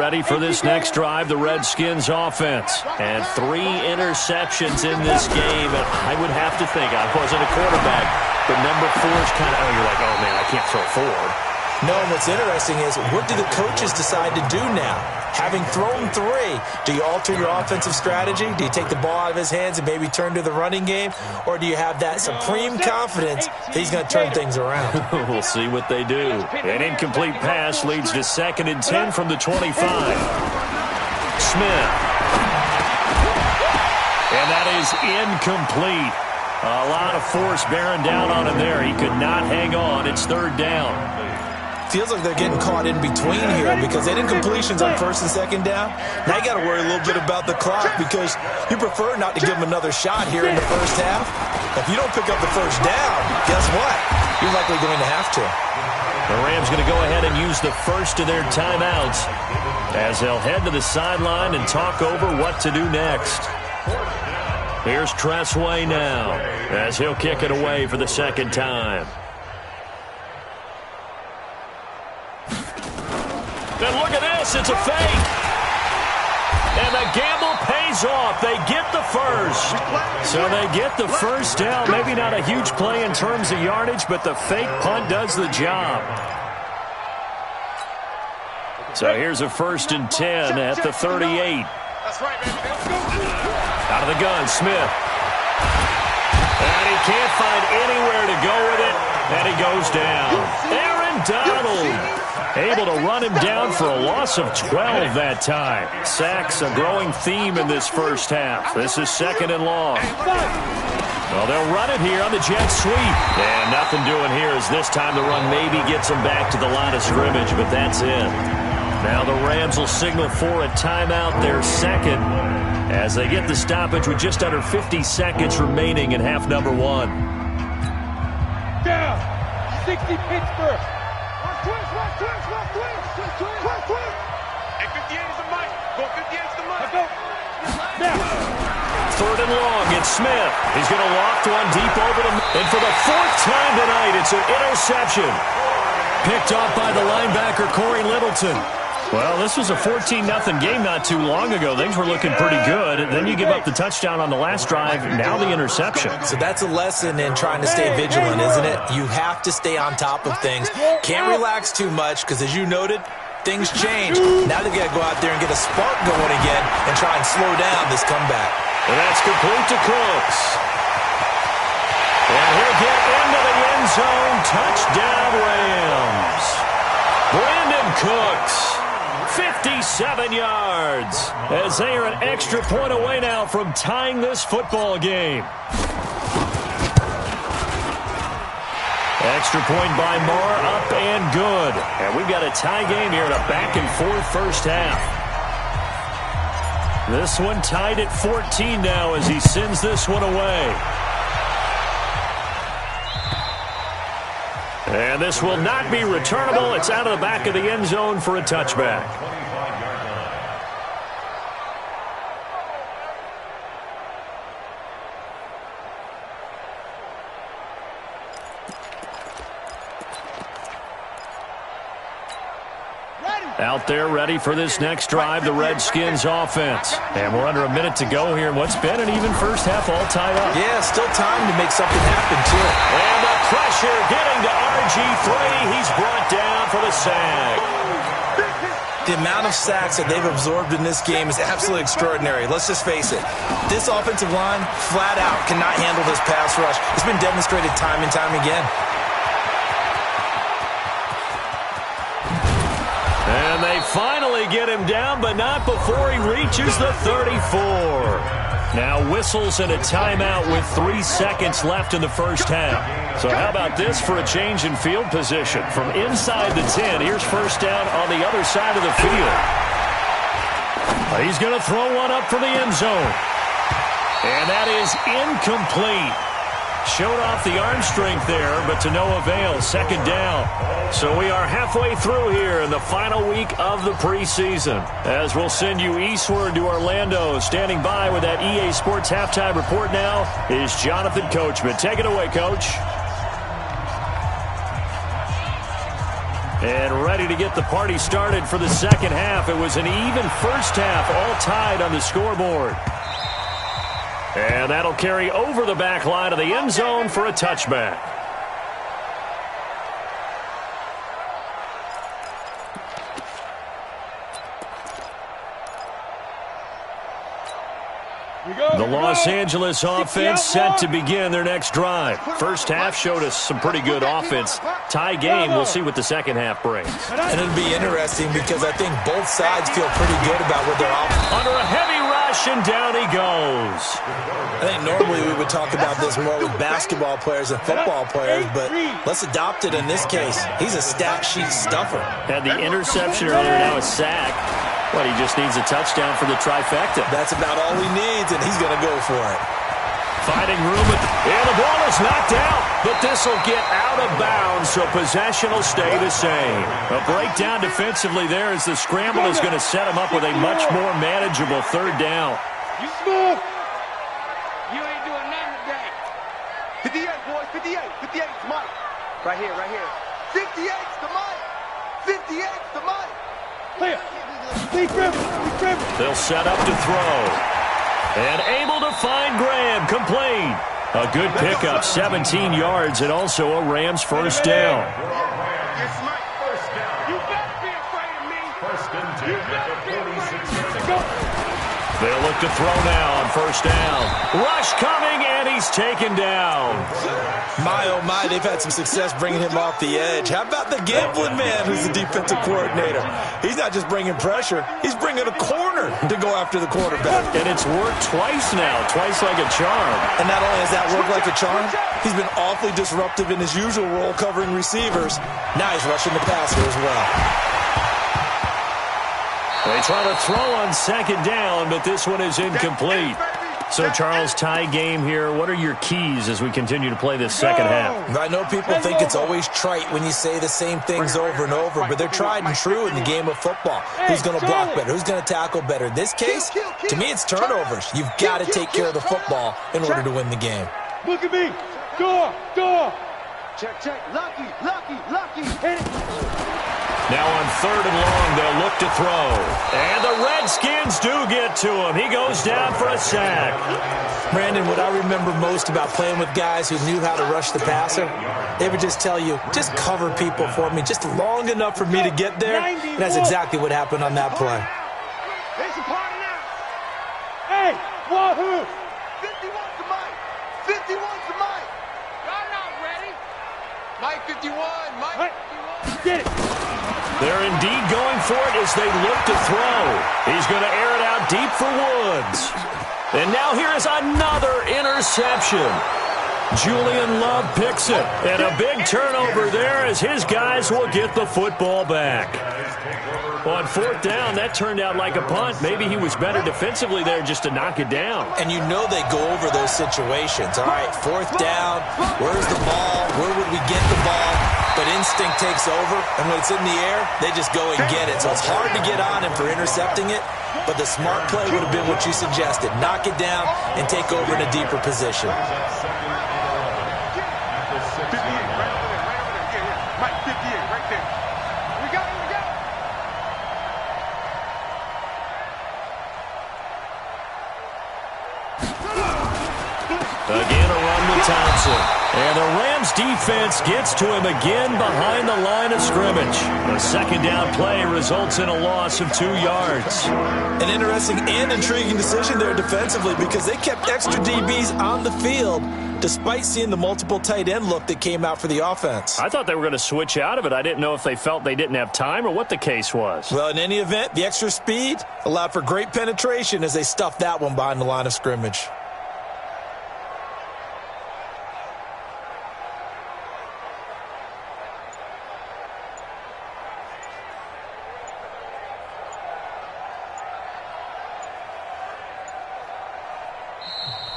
ready for this next drive, the Redskins offense. And 3 interceptions in this game. And I would have to think, I wasn't a quarterback, but number 4 is kind of, you're like, oh, man, I can't throw forward. No, and what's interesting is, what do the coaches decide to do now? Having thrown 3, do you alter your offensive strategy? Do you take the ball out of his hands and maybe turn to the running game? Or do you have that supreme confidence that he's going to turn things around? We'll see what they do. An incomplete pass leads to 2nd and 10 from the 25. Smith. And that is incomplete. A lot of force bearing down on him there. He could not hang on. It's 3rd down. Feels like they're getting caught in between here because they did completions on 1st and 2nd down. Now you got to worry a little bit about the clock because you prefer not to give them another shot here in the first half. If you don't pick up the 1st down, guess what? You're likely going to have to. The Rams going to go ahead and use the first of their timeouts as they'll head to the sideline and talk over what to do next. Here's Tressway now as he'll kick it away for the 2nd time. And look at this, it's a fake. And the gamble pays off. They get the first. So they get the first down. Maybe not a huge play in terms of yardage, but the fake punt does the job. So here's a 1st and 10 at the 38. Out of the gun, Smith. And he can't find anywhere to go with it. And he goes down. Aaron Donald able to run him down for a loss of 12 that time. Sacks a growing theme in this first half. This is 2nd and long. Well, they'll run it here on the jet sweep. And nothing doing here as this time the run maybe gets them back to the line of scrimmage, but that's it. Now the Rams will signal for a timeout, their 2nd, as they get the stoppage with just under 50 seconds remaining in half number 1. Down. 60 Pittsburgh. Hey, 58 is the mic. Go 58 is the mic. Go. Now. 3rd and long, it's Smith. He's going to loft one deep over the... And for the 4th time tonight, it's an interception. Picked off by the linebacker, Corey Littleton. Well, this was a 14-0 game not too long ago. Things were looking pretty good. Then you give up the touchdown on the last drive. Now the interception. So that's a lesson in trying to stay vigilant, isn't it? You have to stay on top of things. Can't relax too much because, as you noted, things change. Now they got to go out there and get a spark going again and try and slow down this comeback. And that's complete to Cooks. And he'll get into the end zone. Touchdown, Rams. Brandon Cooks. 57 yards as they are an extra point away now from tying this football game. Extra point by Marr, up and good. And we've got a tie game here in a back-and-forth first half. This one tied at 14 now as he sends this one away. And this will not be returnable. It's out of the back of the end zone for a touchback. Out there ready for this next drive, the Redskins offense. And we're under a minute to go here in what's been an even first half, all tied up. Yeah, still time to make something happen, too. And the pressure getting to RG3. He's brought down for the sack. The amount of sacks that they've absorbed in this game is absolutely extraordinary. Let's just face it. This offensive line, flat out, cannot handle this pass rush. It's been demonstrated time and time again. And they finally get him down, but not before he reaches the 34. Now whistles and a timeout with 3 seconds left in the first half. So how about this for a change in field position? From inside the 10, here's first down on the other side of the field. He's going to throw one up for the end zone. And that is incomplete. Showed off the arm strength there, but to no avail. 2nd down. So we are halfway through here in the final week of the preseason. As we'll send you eastward to Orlando. Standing by with that EA Sports halftime report now is Jonathan Coachman. Take it away, Coach. And ready to get the party started for the second half. It was an even first half, all tied on the scoreboard. And that'll carry over the back line of the end zone for a touchback. The Los Angeles offense set to begin their next drive. First half showed us some pretty good offense. Tie game. We'll see what the second half brings. And it'll be interesting because I think both sides feel pretty good about what they're offering. Under a heavy rush, and down he goes. I think normally we would talk about this more with basketball players and football players, but let's adopt it in this case. He's a stat sheet stuffer. Had the interception earlier, now a sack. But he just needs a touchdown for the trifecta. That's about all he needs, and he's going to go for it. Finding room, and the ball is knocked out. But this will get out of bounds, so possession will stay the same. A breakdown defensively there as the scramble is going to set him up with a much more manageable third down. You smooth. You ain't doing nothing today. 58, boys, 58. 58's Mike. Right here, right here. 58's the Mike. 58's the Mike. Clear. They'll set up to throw. And able to find Graham, complete. A good pickup, 17 yards, and also a Rams first down. It's Mike first down. You better be afraid of me. First and 10 at the 46. They'll look to throw now on first down. Rush coming, and he's taken down. My, oh my, they've had some success bringing him off the edge. How about the gambling man who's the defensive coordinator? He's not just bringing pressure. He's bringing a corner to go after the quarterback. And it's worked twice now, twice like a charm. And not only has that worked like a charm, he's been awfully disruptive in his usual role covering receivers. Now he's rushing the passer as well. They try to throw on second down, but this one is incomplete. So, Charles, tie game here. What are your keys as we continue to play this second half? I know people think it's always trite when you say the same things over and over, but they're tried and true in the game of football. Who's going to block better? Who's going to tackle better? In this case, to me, it's turnovers. You've got to take care of the football in order to win the game. Look at me. Door. Check. Lucky. Hit it. Now on third and long, they'll look to throw. And the Redskins do get to him. He goes down for a sack. Brandon, what I remember most about playing with guys who knew how to rush the passer, they would just tell you, just cover people for me just long enough for me to get there. And that's exactly what happened on that play. There's a party now. Hey, wahoo. 51's the Mike. 51's the Mike. Y'all not ready. Mike 51. Mike 51. Get it. They're indeed going for it as they look to throw. He's going to air it out deep for Woods. And now here is another interception. Julian Love picks it. And a big turnover there as his guys will get the football back. On fourth down, that turned out like a punt. Maybe he was better defensively there just to knock it down. And you know they go over those situations. All right, fourth down, where's the ball? Where would we get the ball? But instinct takes over, and when it's in the air, they just go and get it. So it's hard to get on him for intercepting it, but the smart play would have been what you suggested. Knock it down and take over in a deeper position. Again, a run with Thompson. And the Rams defense gets to him again behind the line of scrimmage. A second down play results in a loss of 2 yards. An interesting and intriguing decision there defensively because they kept extra DBs on the field despite seeing the multiple tight end look that came out for the offense. I thought they were going to switch out of it. I didn't know if they felt they didn't have time or what the case was. Well, in any event, the extra speed allowed for great penetration as they stuffed that one behind the line of scrimmage.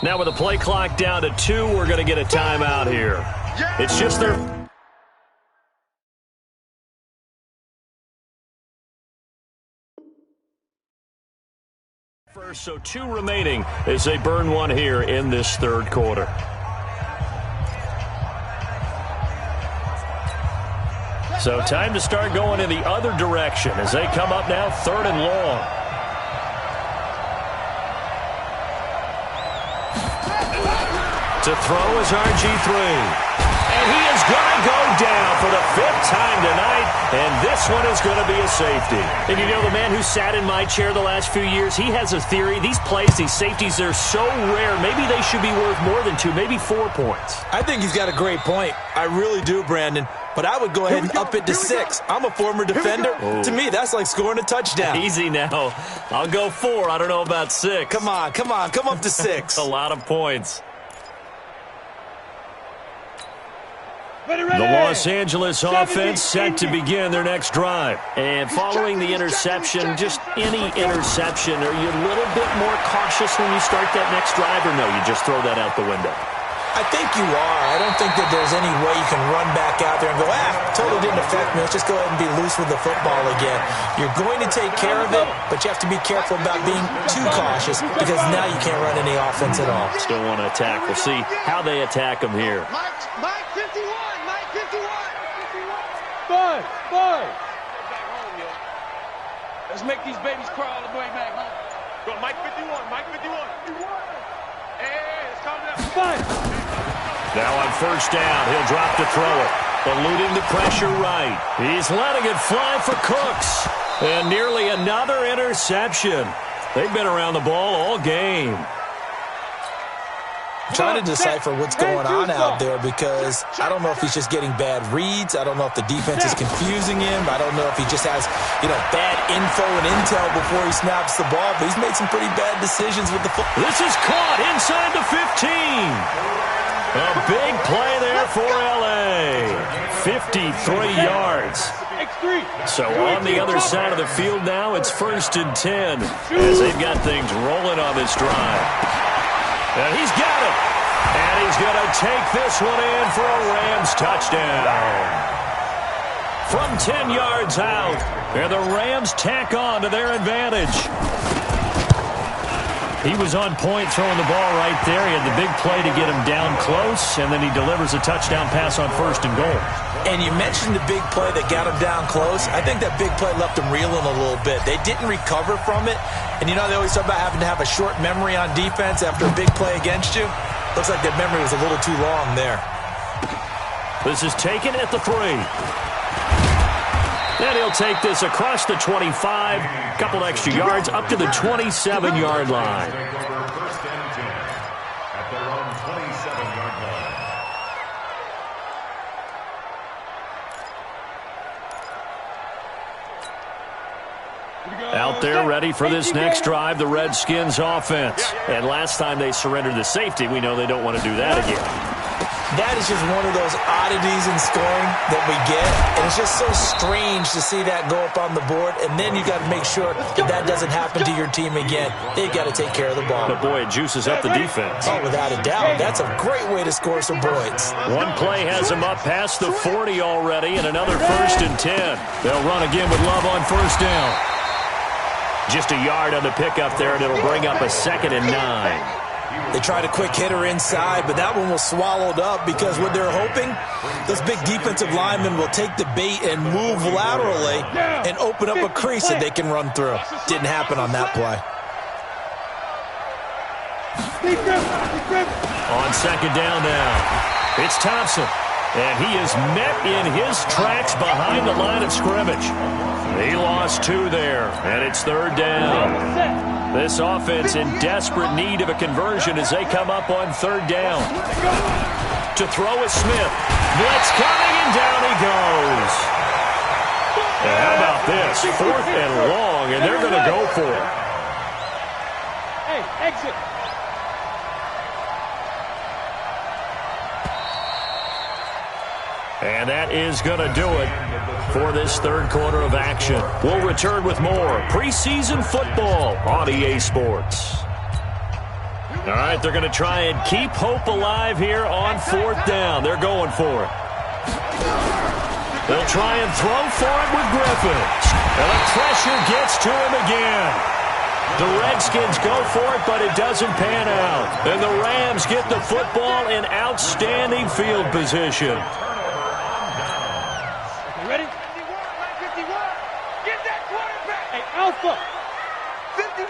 Now with the play clock down to 2, we're going to get a timeout here. It's just their... first, so 2 remaining as they burn one here in this third quarter. So time to start going in the other direction as they come up now 3rd and long. To throw is RG3. And he is going to go down for the 5th time tonight, and this one is going to be a safety. And you know, the man who sat in my chair the last few years, he has a theory. These plays, these safeties, they're so rare. Maybe they should be worth more than 2, maybe 4 points. I think he's got a great point. I really do, Brandon. But I would go ahead and up it to 6. I'm a former defender. To me, that's like scoring a touchdown. Easy now. I'll go 4. I don't know about 6. Come on. Come up to 6. A lot of points. Ready. The Los Angeles offense set to begin their next drive. And following the interception, just any interception, are you a little bit more cautious when you start that next drive, or no, you just throw that out the window? I think you are. I don't think that there's any way you can run back out there and go, totally didn't affect me. Let's just go ahead and be loose with the football again. You're going to take care of it, but you have to be careful about being too cautious because now you can't run any offense at all. Still want to attack. We'll see how they attack them here. Mike 51. Mike 51. Boy. Let's make these babies cry all the way back home. Go, Mike 51. Mike 51. Hey, let's calm down. Now on 1st down, he'll drop to throw it. Eluding the pressure right. He's letting it fly for Cooks. And nearly another interception. They've been around the ball all game. I'm trying to decipher what's going on out there because I don't know if he's just getting bad reads. I don't know if the defense is confusing him. I don't know if he just has, bad info and intel before he snaps the ball. But he's made some pretty bad decisions with the football. This is caught inside the 15. A big play there for L.A. 53 yards. So on the other side of the field now, it's 1st and 10 as they've got things rolling on this drive. And he's got it. And he's going to take this one in for a Rams touchdown. From 10 yards out, and the Rams tack on to their advantage. He was on point throwing the ball right there. He had the big play to get him down close, and then he delivers a touchdown pass on 1st and goal. And you mentioned the big play that got him down close. I think that big play left him reeling a little bit. They didn't recover from it. And they always talk about having to have a short memory on defense after a big play against you. Looks like that memory was a little too long there. This is taken at the 3. And he'll take this across the 25, a couple extra yards, up to the 27-yard line. Out there ready for this next drive, the Redskins offense. And last time they surrendered the safety, we know they don't want to do that again. That is just one of those oddities in scoring that we get. And it's just so strange to see that go up on the board. And then you got to make sure that doesn't happen to your team again. They've got to take care of the ball. But boy, it juices up the defense. Oh, without a doubt. That's a great way to score some points. One play has them up past the 40 already, and another 1st and 10. They'll run again with Love on 1st down. Just a yard on the pickup there, and it'll bring up a 2nd and 9. They tried a quick hitter inside, but that one was swallowed up because what they're hoping, those big defensive linemen will take the bait and move laterally and open up a crease that they can run through. Didn't happen on that play. On 2nd down now, it's Thompson, and he is met in his tracks behind the line of scrimmage. He lost 2 there, and it's 3rd down. This offense in desperate need of a conversion as they come up on 3rd down. To throw is Smith. Blitz coming, and down he goes. And how about this? 4th and long, and they're going to go for it. Hey, exit. And that is going to do it for this 3rd quarter of action. We'll return with more preseason football on EA Sports. All right, they're going to try and keep hope alive here on 4th down. They're going for it. They'll try and throw for it with Griffin. And the pressure gets to him again. The Redskins go for it, but it doesn't pan out. And the Rams get the football in outstanding field position. Ready? 51, 51. Get that quarterback. Hey, Alpha. 51.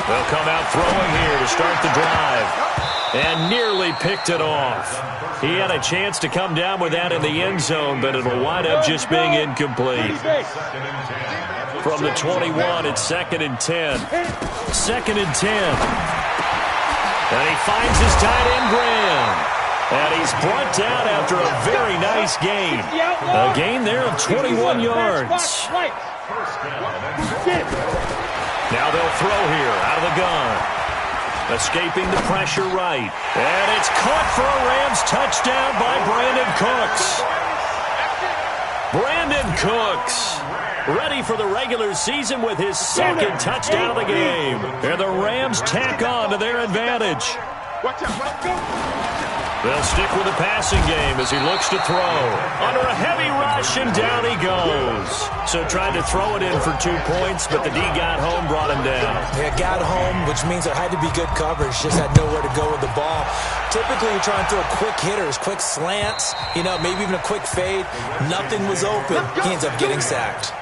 They'll come out throwing here to start the drive. And nearly picked it off. He had a chance to come down with that in the end zone, but it'll wind up just being incomplete. From the 21, it's 2nd and 10. 2nd and 10. And he finds his tight end, Graham. And he's brought down after a very nice gain. A gain there of 21 yards. Now they'll throw here out of the gun. Escaping the pressure right. And it's caught for a Rams touchdown by Brandon Cooks. Brandon Cooks ready for the regular season with his 2nd touchdown of the game. And the Rams tack on to their advantage. They'll stick with the passing game as he looks to throw. Under a heavy rush, and down he goes. So tried to throw it in for 2 points, but the D got home, brought him down. Yeah, got home, which means there had to be good coverage. Just had nowhere to go with the ball. Typically, you're trying to throw quick hitters, quick slants, maybe even a quick fade. Nothing was open. He ends up getting sacked.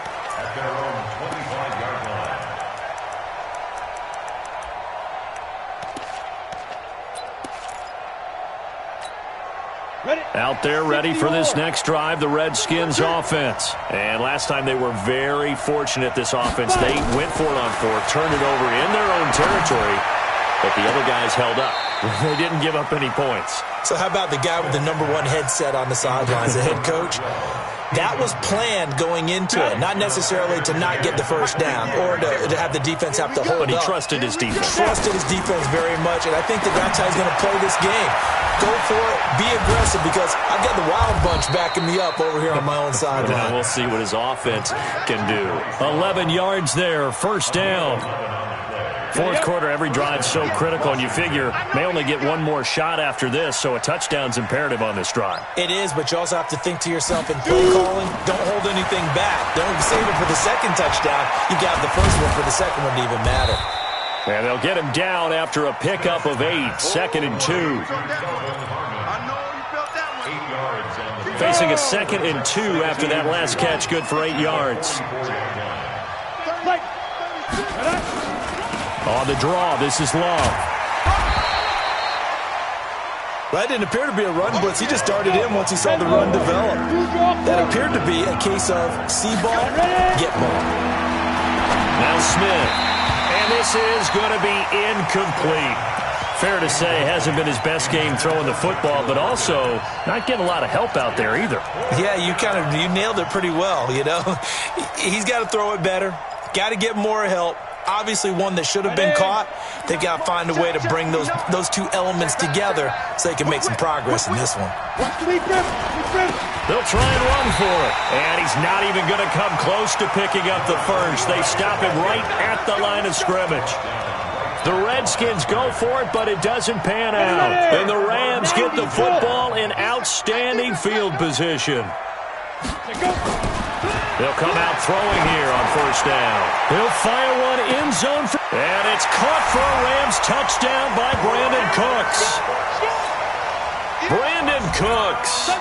Out there ready for this next drive, the Redskins offense. And last time they were very fortunate, this offense. They went for it on 4th, turned it over in their own territory, but the other guys held up. They didn't give up any points. So how about the guy with the #1 headset on the sidelines, the head coach? That was planned going into it, not necessarily to not get the first down or to have the defense have to hold up. But he trusted his defense. Trusted his defense very much, and I think that's how he's going to play this game. Go for it, be aggressive, because I've got the Wild Bunch backing me up over here on my own sideline. Now we'll see what his offense can do. 11 yards there, 1st down. 4th quarter, every drive's so critical, and you figure may only get one more shot after this, so a touchdown's imperative on this drive. It is, but you also have to think to yourself in play calling, don't hold anything back. Don't save it for the 2nd touchdown. You got the first one for the 2nd one to even matter. And they'll get him down after a pickup of 8, 2nd and 2. Facing a 2nd and 2 after that last catch, good for 8 yards. On the draw, this is Love. That didn't appear to be a run blitz. He just darted in once he saw the run develop. That appeared to be a case of see ball, get ball. Now Smith. And this is going to be incomplete. Fair to say, hasn't been his best game throwing the football, but also not getting a lot of help out there either. Yeah, you nailed it pretty well, He's got to throw it better. Got to get more help. Obviously one that should have been caught. They've got to find a way to bring those two elements together so they can make some progress in this one. They'll try and run for it. And he's not even going to come close to picking up the first. They stop him right at the line of scrimmage. The Redskins go for it, but it doesn't pan out. And the Rams get the football in outstanding field position. They'll come out throwing here on 1st down. He'll fire one end zone. And it's caught for a Rams touchdown by Brandon Cooks. Brandon Cooks,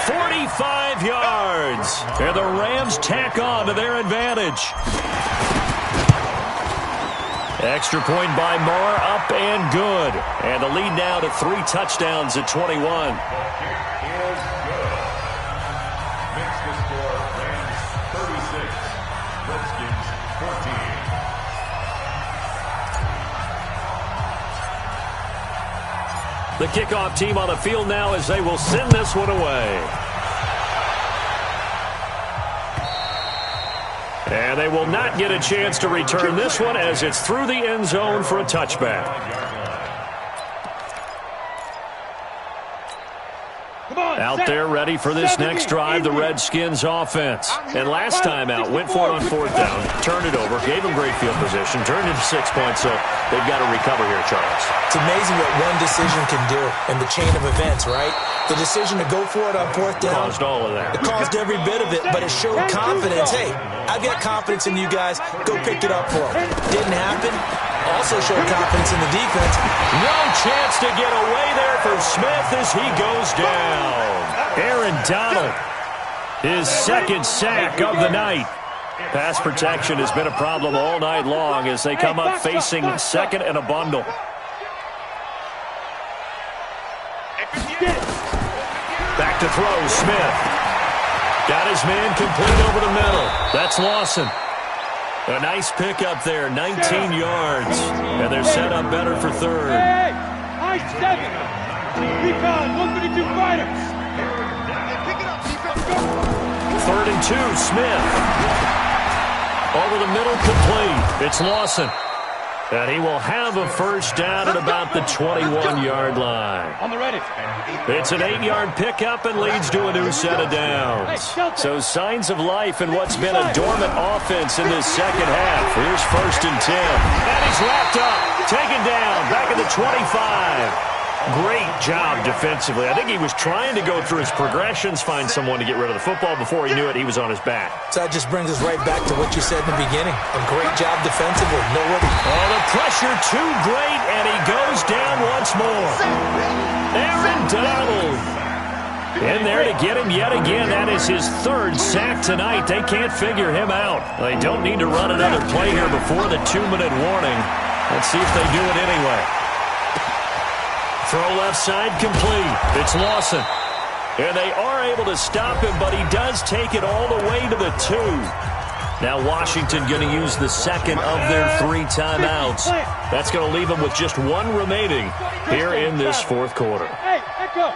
45 yards. And the Rams tack on to their advantage. Extra point by Moore, up and good. And the lead now to 3 touchdowns at 21. The kickoff team on the field now as they will send this one away. And they will not get a chance to return this one as it's through the end zone for a touchback. Out there ready for this next drive, the Redskins offense. And last time out, went for it on 4th down, turned it over, gave them great field position, turned it to 6 points, so they've got to recover here, Charles. It's amazing what one decision can do in the chain of events, right? The decision to go for it on 4th down. Caused all of that. It caused every bit of it, but it showed confidence. Hey, I've got confidence in you guys. Go pick it up for them. Didn't happen. Also showed confidence in the defense. No chance to get away there for Smith as he goes down. Aaron Donald His second sack of the night. Pass protection has been a problem all night long as they come up facing second and a bundle. Back to throw, Smith. Got his man complete over the middle. That's Lawson. A nice pickup there, 19 yards. And they're set up better for third. Hey, high 7. Recon, 132 fighters. Pick it up, defense. Go. 3rd and 2, Smith. Over the middle, complete. It's Lawson. And he will have a first down at about the 21-yard line. On the ready. It's an 8-yard pickup and leads to a new set of downs. So signs of life in what's been a dormant offense in this second half. Here's 1st and 10. And he's wrapped up. Taken down. Back at the 25. Great job defensively. I think he was trying to go through his progressions, find someone to get rid of the football. Before he knew it, he was on his back. So that just brings us right back to what you said in the beginning. A great job defensively. Nobody. Oh, the pressure too great, and he goes down once more. Aaron Donald in there to get him yet again. That is his 3rd sack tonight. They can't figure him out. They don't need to run another play here before the 2-minute warning. Let's see if they do it anyway. Throw left side complete. It's Lawson. And they are able to stop him, but he does take it all the way to the 2. Now Washington going to use the second of their 3 timeouts. That's going to leave them with just 1 remaining here in this 4th quarter. Hey, echo.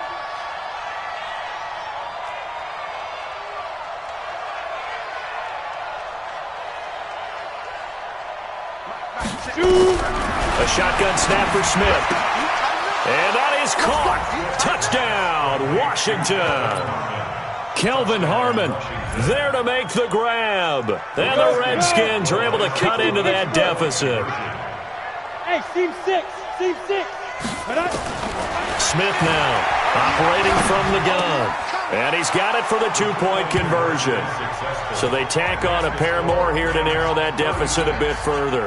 A shotgun snap for Smith. And that is caught. Touchdown, Washington. Kelvin Harmon there to make the grab. And the Redskins are able to cut into that deficit. Hey, seam 6. Seam 6. Smith now operating from the gun. And he's got it for the 2-point conversion. So they tack on a pair more here to narrow that deficit a bit further.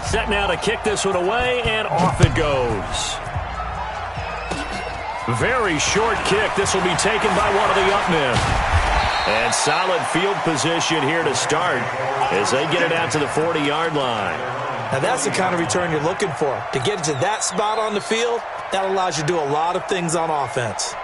Set now to kick this one away, and off it goes. Very short kick. This will be taken by one of the up men. And solid field position here to start as they get it out to the 40-yard line. Now that's the kind of return you're looking for. To get to that spot on the field, that allows you to do a lot of things on offense.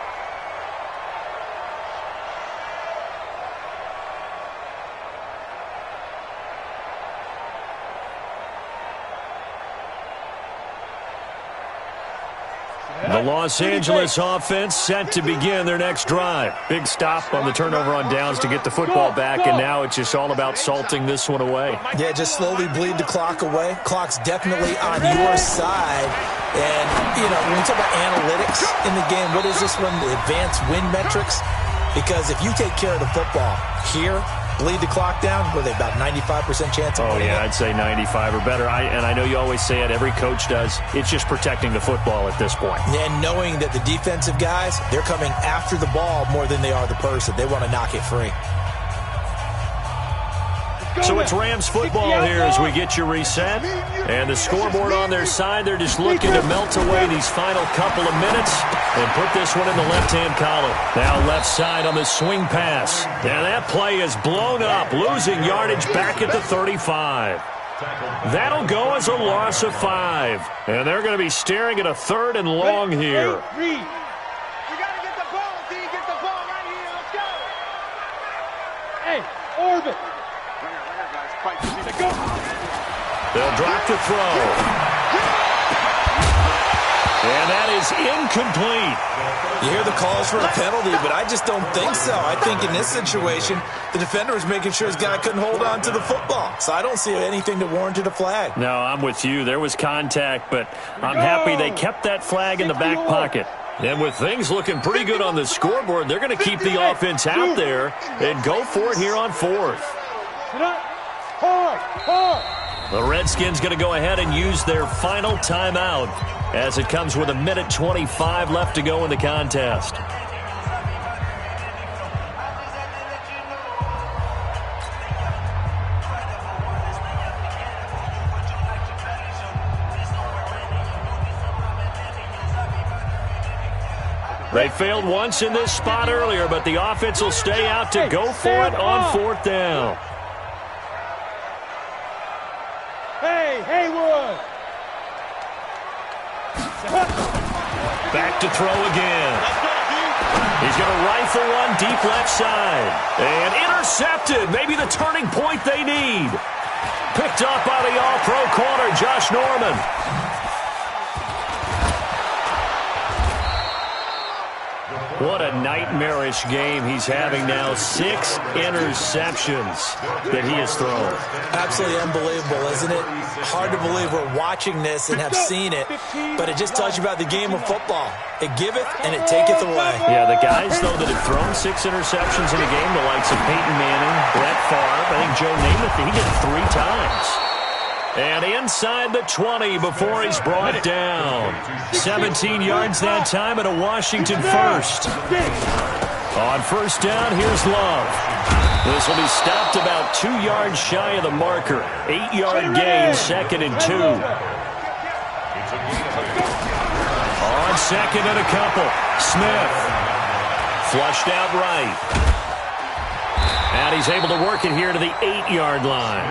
The Los Angeles offense set to begin their next drive. Big stop on the turnover on downs to get the football back, and now it's just all about salting this one away. Yeah, just slowly bleed the clock away. Clock's definitely on your side. And, you know, when we talk about analytics in the game, what is this one? The advanced win metrics? Because if you take care of the football here, bleed the clock down, were they about 95% chance of winning? Oh, yeah, I'd say 95 or better. And I know you always say it, every coach does. It's just protecting the football at this point. And knowing that the defensive guys, they're coming after the ball more than they are the person. They want to knock it free. So it's Rams football here as we get you reset. And the scoreboard on their side, they're just looking to melt away these final couple of minutes and put this one in the left-hand column. Now left side on the swing pass. And that play is blown up, losing yardage back at the 35. That'll go as a loss of 5. And they're going to be staring at a 3rd and long here. We got to get the ball, D. Get the ball right here. Let's go. Hey, orbit. They'll drop the throw. And that is incomplete. You hear the calls for a penalty, but I just don't think so. I think in this situation, the defender was making sure his guy couldn't hold on to the football. So I don't see anything that warranted a flag. No, I'm with you. There was contact, but I'm happy they kept that flag in the back pocket. And with things looking pretty good on the scoreboard, they're going to keep the offense out there and go for it here on 4th. The Redskins going to go ahead and use their final timeout as it comes with 1:25 left to go in the contest. They failed once in this spot earlier, but the offense will stay out to go for it on fourth down. Hey, Haywood! Back to throw again. He's going to rifle one deep left side. And intercepted. Maybe the turning point they need. Picked up by the all-pro corner, Josh Norman. What a nightmarish game he's having now. 6 interceptions that he has thrown. Absolutely unbelievable, isn't it? Hard to believe we're watching this and have seen it, but it just tells you about the game of football. It giveth and it taketh away. Yeah, the guys, though, that have thrown 6 interceptions in a game, the likes of Peyton Manning, Brett Favre, I think Joe Namath, he did it 3 times. And inside the 20 before he's brought down. 17 yards that time and a Washington first. On first down, here's Love. This will be stopped about 2 yards shy of the marker. 8-yard gain, 2nd and 2. On second and a couple. Smith. Flushed out right. And he's able to work it here to the 8-yard line.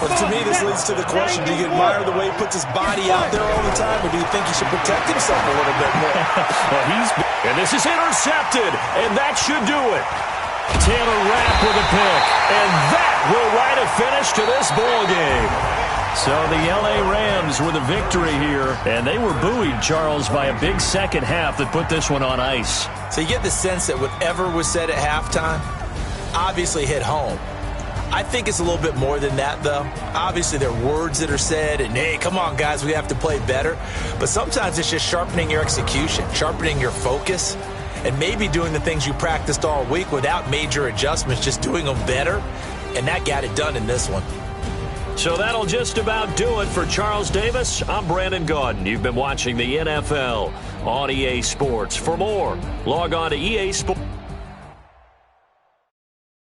Well, to me, this leads to the question, do you admire the way he puts his body out there all the time, or do you think he should protect himself a little bit more? Well, and this is intercepted, and that should do it. Taylor Rapp with a pick, and that will write a finish to this ball game. So the L.A. Rams with a victory here, and they were buoyed, Charles, by a big second half that put this one on ice. So you get the sense that whatever was said at halftime obviously hit home. I think it's a little bit more than that, though. Obviously, there are words that are said, and, hey, come on, guys, we have to play better. But sometimes it's just sharpening your execution, sharpening your focus, and maybe doing the things you practiced all week without major adjustments, just doing them better. And that got it done in this one. So that'll just about do it for Charles Davis. I'm Brandon Gaudin. You've been watching the NFL on EA Sports. For more, log on to EA Sports.